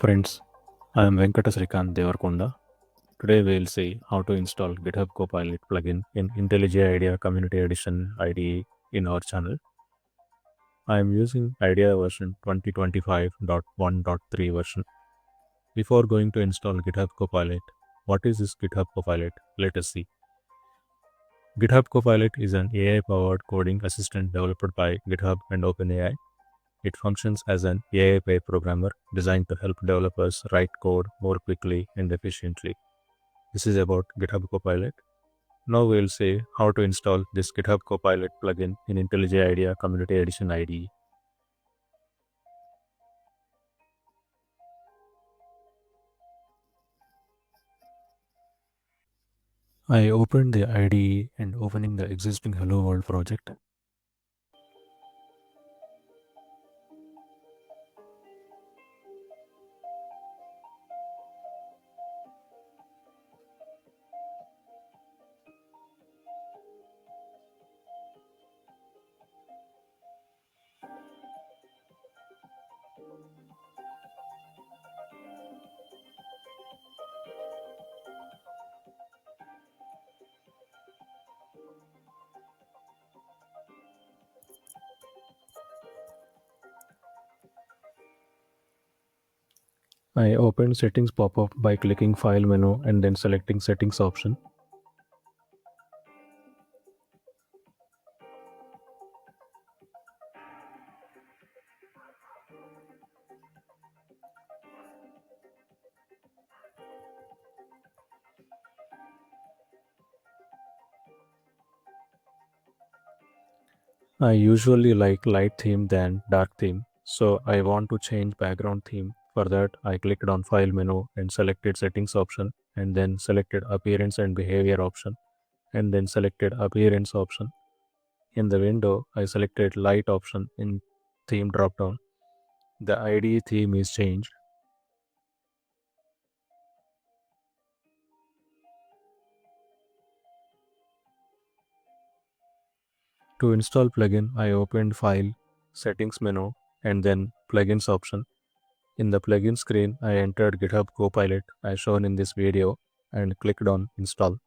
Friends, I am Venkata Srikanth Devarkonda. Today we will see how to install GitHub Copilot plugin in IntelliJ IDEA Community Edition IDE in our channel. I am using IDEA version 2025.1.3 version. Before going to install GitHub Copilot, what is this GitHub Copilot? Let us see. GitHub Copilot is an AI-powered coding assistant developed by GitHub and OpenAI. It functions as an AI pair programmer designed to help developers write code more quickly and efficiently. This is about GitHub Copilot. Now we will see how to install this GitHub Copilot plugin in IntelliJ IDEA Community Edition IDE. I opened the IDE and opening the existing Hello World project. I opened settings pop-up by clicking file menu and then selecting settings option. I usually like light theme than dark theme, so I want to change background theme. For that, I clicked on file menu and selected settings option and then selected appearance and behavior option and then selected appearance option. In the window, I selected light option in theme dropdown. The IDE theme is changed. To install plugin, I opened file, settings menu and then plugins option. In the plugin screen, I entered GitHub Copilot as shown in this video and clicked on install.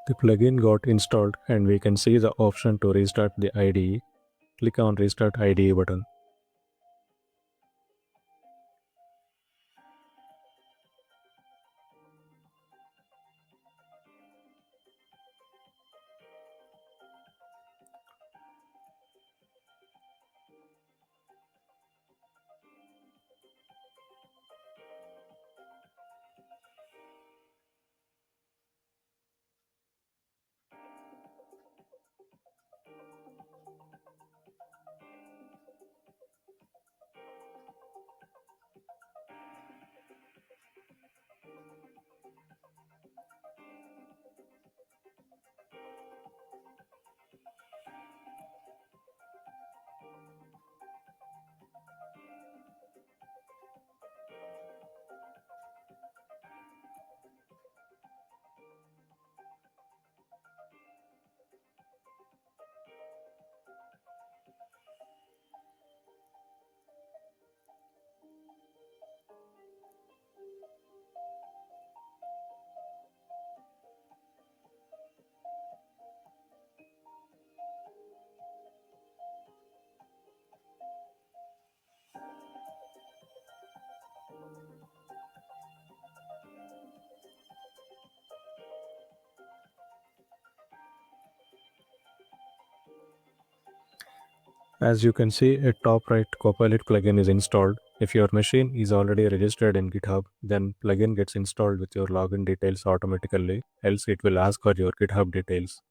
The plugin got installed and we can see the option to restart the IDE. Click on Restart IDE button. As you can see, a top right Copilot plugin is installed. If your machine is already registered in GitHub, then plugin gets installed with your login details automatically, else it will ask for your GitHub details.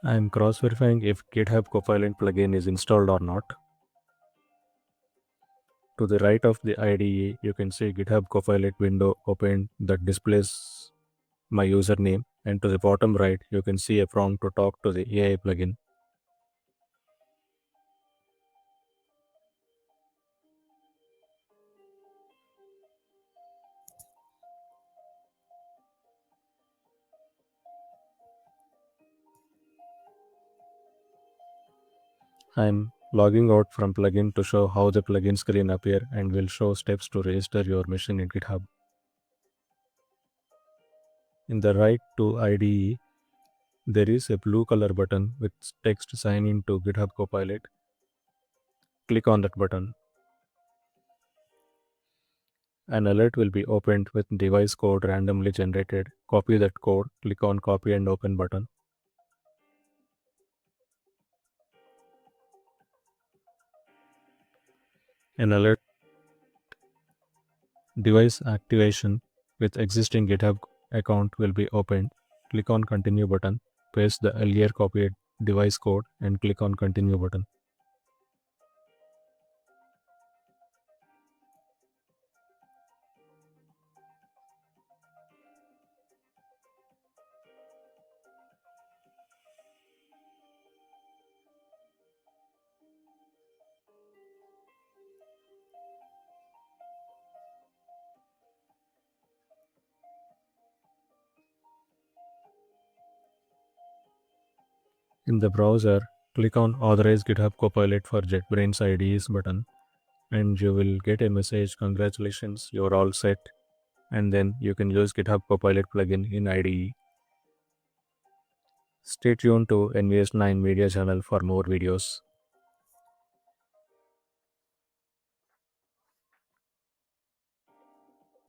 I am cross-verifying if GitHub Copilot plugin is installed or not. To the right of the IDE, you can see GitHub Copilot window opened that displays my username, and to the bottom right, you can see a prompt to talk to the AI plugin. I am logging out from plugin to show how the plugin screen appear and will show steps to register your machine in GitHub. In the right to IDE, there is a blue color button with text sign in to GitHub Copilot. Click on that button. An alert will be opened with device code randomly generated. Copy that code, click on copy and open button. An alert device activation with existing GitHub account will be opened. Click on continue button, paste the earlier copied device code and click on continue button. In the browser, click on Authorize GitHub Copilot for JetBrains IDEs button and you will get a message, congratulations, you're all set, and then you can use GitHub Copilot plugin in IDE. Stay tuned to NVS9 Media channel for more videos.